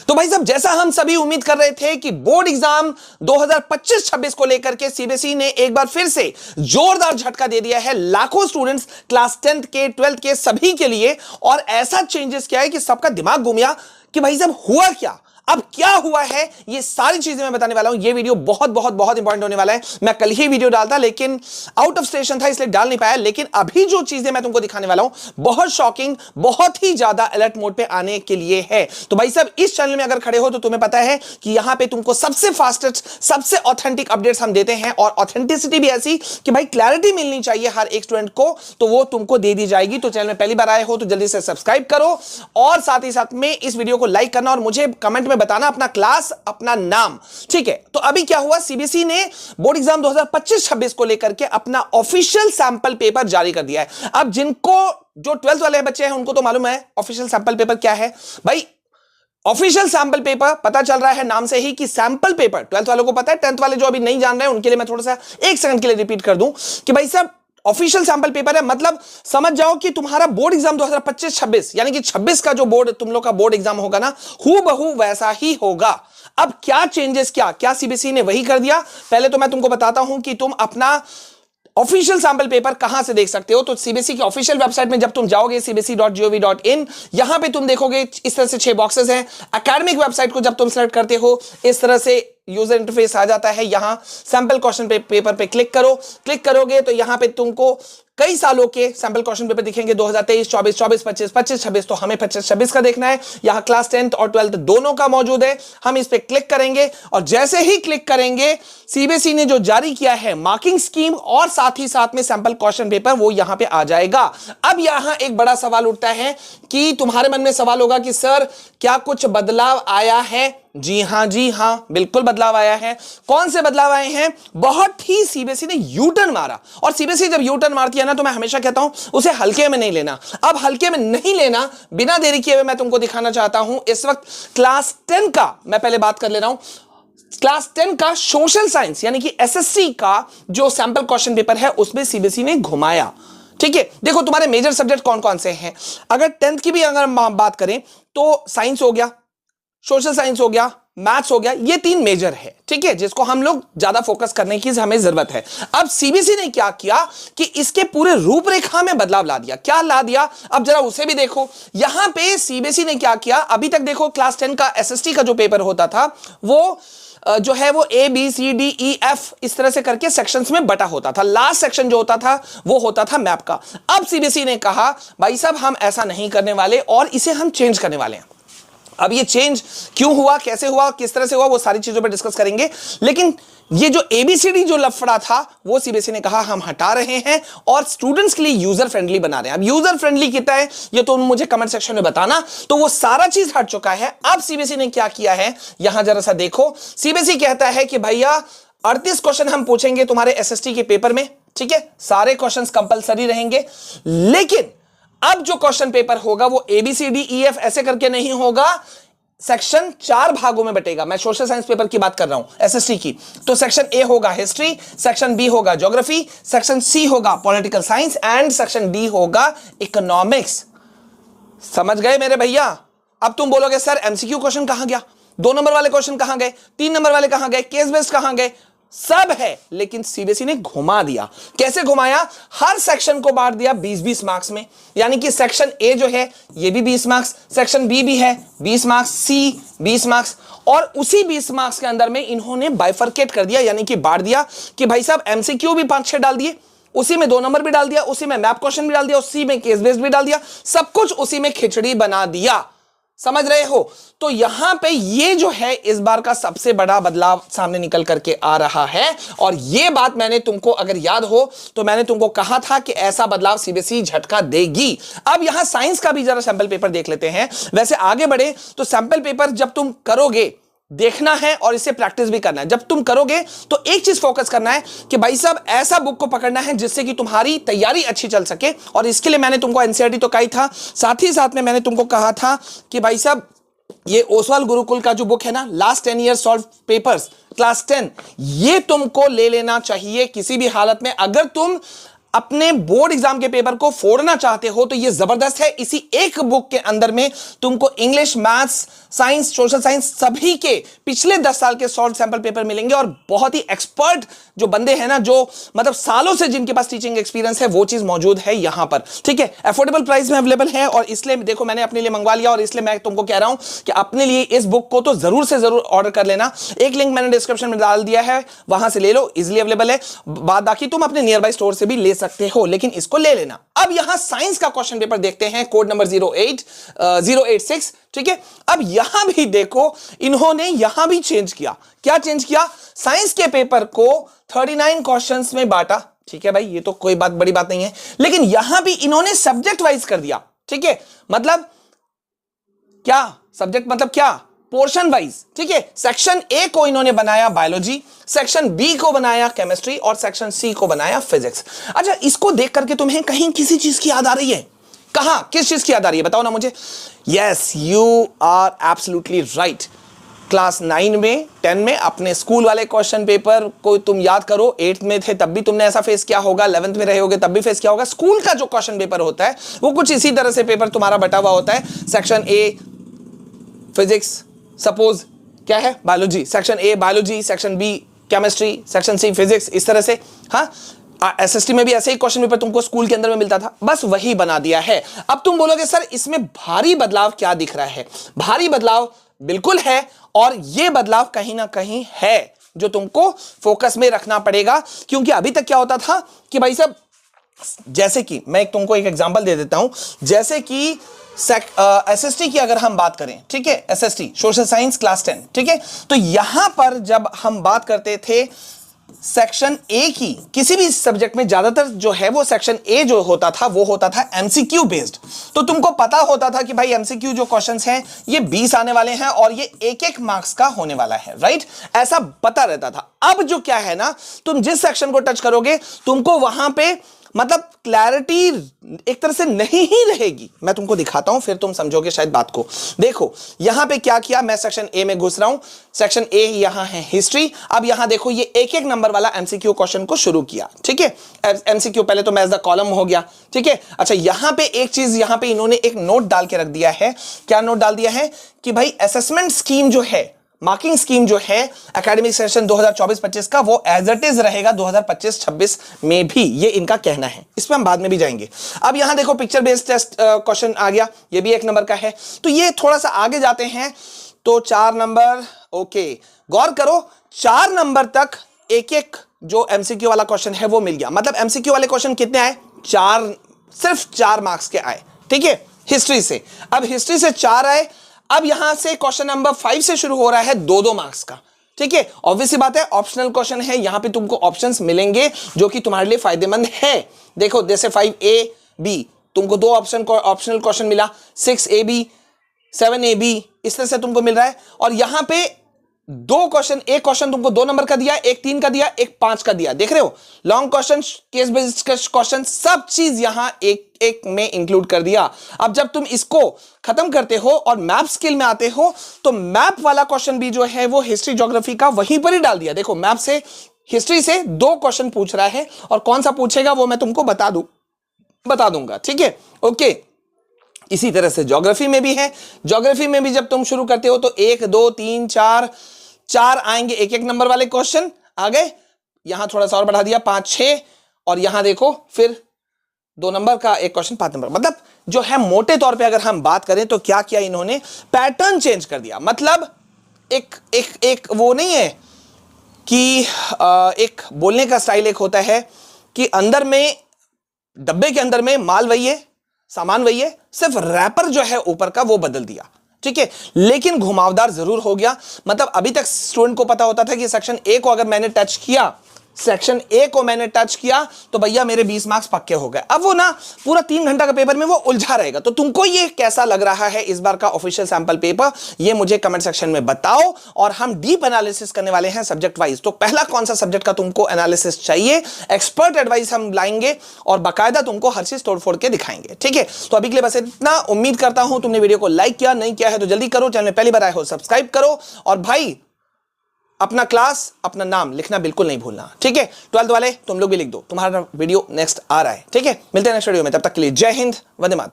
तो भाई साहब, जैसा हम सभी उम्मीद कर रहे थे कि बोर्ड एग्जाम 2025-26 को लेकर के सीबीएसई ने एक बार फिर से जोरदार झटका दे दिया है लाखों स्टूडेंट्स क्लास 10th के 12th के सभी के लिए। और ऐसा चेंजेस किया है कि सबका दिमाग घूम गया कि भाई साहब हुआ क्या, अब क्या हुआ है, ये सारी चीजें मैं बताने वाला हूं। ये वीडियो बहुत बहुत बहुत इंपॉर्टेंट होने वाला है। मैं कल ही वीडियो डालता लेकिन आउट ऑफ स्टेशन था इसलिए डाल नहीं पाया, लेकिन अभी जो चीजें मैं तुमको दिखाने वाला हूं बहुत शॉकिंग, बहुत ही ज्यादा अलर्ट मोड पे आने के लिए है। तो भाई साहब, इस चैनल में अगर खड़े हो तो तुम्हें पता है कि यहां पे तुमको सबसे फास्टेस्ट, सबसे ऑथेंटिक अपडेट्स हम देते हैं और ऑथेंटिसिटी भी ऐसी कि भाई क्लैरिटी मिलनी चाहिए हर एक स्टूडेंट को, तो वो तुमको दे दी जाएगी। तो चैनल में पहली बार आए हो तो जल्दी से सब्सक्राइब करो और साथ ही साथ में इस वीडियो को लाइक करना और मुझे कमेंट में बताना अपना क्लास, अपना नाम, ठीक है। तो अभी क्या हुआ, सीबीएसई ने बोर्ड एग्जाम 2025-26 को लेकर के अपना ऑफिशियल सैंपल पेपर जारी कर दिया है। अब जिनको जो 12th वाले बच्चे हैं उनको तो मालूम है ऑफिशियल सैंपल पेपर क्या है। भाई ऑफिशियल सैंपल पेपर पता चल रहा है नाम से ही कि सैंपल पेपर 12th वालों को पता है, 10th वाले जो अभी नहीं जान रहे हैं उनके लिए मैं थोड़ा सा एक सेकंड के लिए रिपीट कर दूं कि भाई साहब ऑफिशियल सैंपल पेपर है, मतलब समझ जाओ कि तुम्हारा बोर्ड एग्जाम 2025-26 यानी कि 26 का जो बोर्ड तुम लोग का बोर्ड एग्जाम होगा ना, हूबहू वैसा ही होगा। अब क्या चेंजेस, क्या सीबीएसई ने वही कर दिया। पहले तो मैं तुमको बताता हूं कि तुम अपना ऑफिशियल सैंपल पेपर कहां से देख सकते हो। तो सीबीएसई की ऑफिशियल वेबसाइट में जब तुम जाओगे cbse.gov.in, यहां पे तुम देखोगे इस तरह से 6 बॉक्सेस हैं। एकेडमिक वेबसाइट को जब तुम सेलेक्ट करते हो इस तरह से यूजर इंटरफेस आ जाता है। यहां सैंपल क्वेश्चन पेपर पे क्लिक करो, क्लिक करोगे तो यहां पे तुमको कई सालों के सैंपल क्वेश्चन पेपर दिखेंगे, 2023, 24, 25, 26। तो हमें 25-26 का देखना है। यहां क्लास 10th और 12th दोनों का मौजूद है। हम इस पे क्लिक करेंगे और जैसे ही क्लिक करेंगे सीबीएसई ने जो जारी किया है मार्किंग स्कीम और साथ ही साथ में सैंपल क्वेश्चन पेपर वो यहां पे आ जाएगा। अब यहां एक बड़ा सवाल उठता है कि तुम्हारे मन में सवाल होगा कि सर क्या कुछ बदलाव आया है। जी हां, बिल्कुल बदलाव आया है। कौन से बदलाव आए हैं? बहुत ही सीबीएसई ने यू टर्न मारा। और सीबीएसई जब यू टर्न मारती है ना तो मैं हमेशा कहता हूं उसे हल्के में नहीं लेना। अब हल्के में नहीं लेना, बिना देरी किए हुए मैं तुमको दिखाना चाहता हूं इस वक्त क्लास 10 का, मैं पहले बात कर ले रहा हूं क्लास 10 का सोशल साइंस यानी कि एसएससी का जो सैंपल क्वेश्चन पेपर है उसमें सीबीएसई ने घुमाया। ठीक है, देखो तुम्हारे मेजर सब्जेक्ट कौन कौन से हैं। अगर 10th की भी अगर बात करें तो साइंस हो गया, सोशल साइंस हो गया, मैथ्स हो गया, ये 3 मेजर है। ठीक है, जिसको हम लोग ज्यादा फोकस करने की हमें जरूरत है। अब सीबीएसई ने क्या किया कि इसके पूरे रूपरेखा में बदलाव ला दिया। क्या ला दिया, अब जरा उसे भी देखो। यहां पे सीबीएसई ने क्या किया, अभी तक देखो क्लास 10 का एसएसटी का जो पेपर होता था वो जो है वो ABCDEF इस तरह से करके सेक्शंस में बटा होता था। लास्ट सेक्शन जो होता था वो होता था मैप का। अब सीबीएसई ने कहा भाई साहब हम ऐसा नहीं करने वाले और इसे हम चेंज करने वाले हैं। अब ये चेंज क्यों हुआ, कैसे हुआ, किस तरह से हुआ, वो सारी चीजों पर डिस्कस करेंगे। लेकिन ये जो ABCD जो लफड़ा था वो सीबीएसई ने कहा हम हटा रहे हैं और स्टूडेंट्स के लिए यूजर फ्रेंडली बना रहे हैं। अब यूजर फ्रेंडली कितना है ये तो मुझे कमेंट सेक्शन में बताना। तो वो सारा चीज हट चुका है। अब सीबीएसई ने क्या किया है यहां जरा सा देखो। सीबीएसई कहता है कि भैया 38 क्वेश्चन हम पूछेंगे तुम्हारे एसएसटी के पेपर में। ठीक है, सारे क्वेश्चन कंपलसरी रहेंगे, लेकिन अब जो क्वेश्चन पेपर होगा वो ABCDEF ऐसे करके नहीं होगा, सेक्शन 4 भागों में बटेगा। मैं सोशल साइंस पेपर की बात कर रहा हूं एसएसटी की। तो सेक्शन A होगा हिस्ट्री, सेक्शन B होगा ज्योग्राफी, सेक्शन C होगा political science and section D होगा इकोनॉमिक्स। समझ गए मेरे भैया? अब तुम बोलोगे सर MCQ क्वेश्चन कहां गया, 2 नंबर वाले क्वेश्चन कहां गए, 3 नंबर वाले कहां गए, केस बेस्ड कहां गए? सब है, लेकिन सीबीएसई ने घुमा दिया। कैसे घुमाया? हर सेक्शन को बांट दिया 20-20 मार्क्स में। यानी कि सेक्शन ए जो है ये भी 20 मार्क्स, सेक्शन बी भी है 20 मार्क्स, सी 20 मार्क्स, और उसी 20 मार्क्स के अंदर में इन्होंने बाइफरकेट कर दिया यानी कि बांट दिया कि भाई साहब एमसीक्यू भी 5-6 डाल दिए, उसी में 2 नंबर भी डाल दिया, उसी में मैप क्वेश्चन भी डाल दिया, उसी में केस बेस्ड भी डाल दिया, सब कुछ उसी में खिचड़ी बना दिया। समझ रहे हो? तो यहां पे ये जो है इस बार का सबसे बड़ा बदलाव सामने निकल करके आ रहा है। और ये बात मैंने तुमको अगर याद हो तो मैंने तुमको कहा था कि ऐसा बदलाव सीबीएसई झटका देगी। अब यहां साइंस का भी जरा सैंपल पेपर देख लेते हैं। वैसे आगे बढ़े तो सैंपल पेपर जब तुम करोगे देखना है और इसे प्रैक्टिस भी करना है। जब तुम करोगे तो एक चीज फोकस करना है कि भाई साहब ऐसा बुक को पकड़ना है जिससे कि तुम्हारी तैयारी अच्छी चल सके। और इसके लिए मैंने तुमको एनसीईआरटी तो कही था, साथ ही साथ में मैंने तुमको कहा था कि भाई साहब ये ओसवाल गुरुकुल का जो बुक है ना, last 10 year solve papers class 10, ये तुमको ले लेना चाहिए किसी भी हालत में। अगर तुम अपने बोर्ड एग्जाम के पेपर को फोड़ना चाहते हो तो ये जबरदस्त है। इसी एक बुक के अंदर में तुमको English, maths, science, social science सभी के पिछले 10 साल के सॉल्व सैंपल पेपर मिलेंगे और बहुत ही एक्सपर्ट जो बंदे हैं ना, जो मतलब सालों से जिनके पास टीचिंग एक्सपीरियंस है, वो चीज मौजूद है यहां पर। ठीक है, अफोर्डेबल प्राइस में अवेलेबल है और इसलिए देखो मैंने अपने लिए मंगवा लिया और इसलिए मैं तुमको कह रहा हूं कि अपने लिए इस बुक को तो जरूर से जरूर ऑर्डर कर लेना। एक लिंक मैंने डिस्क्रिप्शन में डाल दिया है, वहां से ले लो, इजीली अवेलेबल है। बाकी तुम अपने नियर बाय स्टोर से भी ले सकते हो, लेकिन इसको ले लेना। अब यहां साइंस का क्वेश्चन पेपर देखते हैं, कोड नंबर 086। ठीक है, अब यहां भी देखो इन्होंने यहां भी चेंज किया। क्या चेंज किया? साइंस के पेपर को 39 क्वेश्चंस में बांटा। ठीक है भाई, ये तो कोई बड़ी बात नहीं है, लेकिन यहां भी इन्होंने सब्जेक्ट वाइज कर दिया। ठीक है, मतलब क्या सब्जेक्ट, मतलब क्या पोर्शन वाइज। ठीक है, सेक्शन ए को इन्होंने बनाया बायोलॉजी, सेक्शन बी को बनाया केमिस्ट्री और सेक्शन सी को बनाया फिजिक्स। अच्छा, इसको देख करके तुम्हें कहीं किसी चीज की याद आ रही है? कहां, किस चीज की याद आ रही है बताओ ना मुझे। Yes, you are absolutely right. Class 9 में, 10 में अपने स्कूल वाले क्वेश्चन पेपर को तुम याद करो। 8th में थे तब भी तुमने ऐसा फेस किया होगा, 11th में रहे होगे तब भी फेस किया होगा। स्कूल का जो क्वेश्चन पेपर होता है वो कुछ इसी तरह से पेपर तुम्हारा बटा हुआ होता है। सेक्शन ए फिजिक्स, सपोज क्या है, biology, section A biology, section B chemistry, section C physics, इस तरह से। हाँ, एसएसटी में भी ऐसे ही क्वेश्चन पेपर तुमको स्कूल के अंदर में मिलता था, बस वही बना दिया है। अब तुम बोलोगे सर इसमें भारी बदलाव क्या दिख रहा है? भारी बदलाव बिल्कुल है, और यह बदलाव कहीं ना कहीं है जो तुमको फोकस में रखना पड़ेगा। क्योंकि अभी तक क्या होता था कि भाई साहब, जैसे कि मैं तुमको एक एग्जांपल दे देता हूं, जैसे कि एसएसटी की अगर हम बात करें, ठीक है, एसएसटी सोशल साइंस क्लास 10, ठीक है, तो यहां पर जब हम बात करते थे सेक्शन ए की, किसी भी सब्जेक्ट में ज्यादातर जो है वो सेक्शन ए जो होता था वो होता था एमसीक्यू बेस्ड। तो तुमको पता होता था कि भाई एमसीक्यू जो क्वेश्चंस हैं ये 20 आने वाले हैं और ये एक मार्क्स का होने वाला है, राइट? ऐसा पता रहता था। अब जो क्या है ना, तुम जिस सेक्शन को टच करोगे तुमको वहां पे मतलब क्लैरिटी एक तरह से नहीं ही रहेगी। मैं तुमको दिखाता हूं, फिर तुम समझोगे शायद बात को। देखो यहां पे क्या किया, मैं सेक्शन ए में घुस रहा हूं। सेक्शन ए यहां है हिस्ट्री। अब यहां देखो ये एक नंबर वाला एमसीक्यू क्वेश्चन को शुरू किया। ठीक है, एमसीक्यू पहले तो मैच द कॉलम हो गया। ठीक है, अच्छा यहां पे एक चीज, यहां पे इन्होंने एक नोट डाल के रख दिया है। क्या नोट डाल दिया है कि भाई असेसमेंट स्कीम जो है, मार्किंग स्कीम जो है एकेडमिक सेशन 2024-25 का, वो एज इट इज रहेगा 2025-26 में भी, ये इनका कहना है। इस पर हम बाद में भी जाएंगे। अब यहां देखो पिक्चर बेस्ड टेस्ट क्वेश्चन आ गया, ये भी 1 नंबर का है। तो ये थोड़ा सा आगे जाते हैं तो 4 नंबर, ओके गौर करो 4 नंबर तक एक जो एमसीक्यू वाला क्वेश्चन है वो मिल गया। मतलब एमसीक्यू वाले क्वेश्चन कितने आए? 4, सिर्फ 4 मार्क्स के आए। ठीक है, हिस्ट्री से। अब हिस्ट्री से 4 आए। अब यहां से क्वेश्चन नंबर 5 से शुरू हो रहा है 2-2 मार्क्स का। ठीक है, ऑब्वियस सी बात है, ऑप्शनल क्वेश्चन है, यहां पे तुमको ऑप्शंस मिलेंगे जो कि तुम्हारे लिए फायदेमंद है। देखो जैसे 5AB तुमको 2 ऑप्शनल क्वेश्चन मिला, 6AB, 7AB, इस तरह से तुमको मिल रहा है। और यहां पे 2 क्वेश्चन, एक क्वेश्चन तुमको 2 नंबर का दिया, एक 3 का दिया, एक 5 का दिया। देख रहे हो, long question, case based question, सब चीज यहां एक में इंक्लूड कर दिया। अब जब तुम इसको खत्म करते हो और मैप स्किल में आते हो तो मैप वाला क्वेश्चन भी जो है वो हिस्ट्री ज्योग्राफी का वहीं पर ही डाल दिया। देखो मैप से, हिस्ट्री से 2 क्वेश्चन पूछ रहा है और कौन सा पूछेगा वो मैं तुमको बता दूंगा। ठीक है, ओके। इसी तरह से ज्योग्राफी में भी है। ज्योग्राफी में भी जब तुम शुरू करते हो तो 1, 2, 3, 4 आएंगे, एक नंबर वाले क्वेश्चन आ गए। यहां थोड़ा सा और बढ़ा दिया, 5, 6, और यहां देखो फिर 2 नंबर का एक क्वेश्चन 5 नंबर। मतलब जो है मोटे तौर पे अगर हम बात करें तो क्या किया इन्होंने, पैटर्न चेंज कर दिया। मतलब एक वो नहीं है कि एक बोलने का स्टाइल एक होता है कि अंदर में, डब्बे के अंदर में माल वही है, सामान वही है, सिर्फ रैपर जो है ऊपर का वो बदल दिया। ठीक है, लेकिन घुमावदार जरूर हो गया। मतलब अभी तक स्टूडेंट को पता होता था कि सेक्शन ए को अगर मैंने टच किया, सेक्शन ए को मैंने टच किया तो भैया मेरे 20 मार्क्स पक्के हो गए। अब वो ना पूरा 3 घंटा का पेपर में वो उलझा रहेगा। तो तुमको ये कैसा लग रहा है इस बार का ऑफिशियल सैंपल पेपर, ये मुझे कमेंट सेक्शन में बताओ। और हम डीप एनालिसिस करने वाले हैं सब्जेक्ट वाइज। तो पहला कौन सा सब्जेक्ट का तुमको एनालिसिस चाहिए, एक्सपर्ट एडवाइस हम लाएंगे और बाकायदा तुमको हर चीज तोड़-फोड़ के दिखाएंगे। ठीक है, तो अभी के लिए बस इतना। उम्मीद करता हूं तुमने वीडियो को लाइक किया, नहीं किया है तो जल्दी करो। चैनल में पहली बार आए हो सब्सक्राइब करो। और भाई अपना क्लास, अपना नाम लिखना बिल्कुल नहीं भूलना, ठीक है। 12th वाले तुम लोग भी लिख दो, तुम्हारा वीडियो नेक्स्ट आ रहा है, ठीक है। मिलते हैं नेक्स्ट वीडियो में, तब तक के लिए जय हिंद, वंदे मातरम।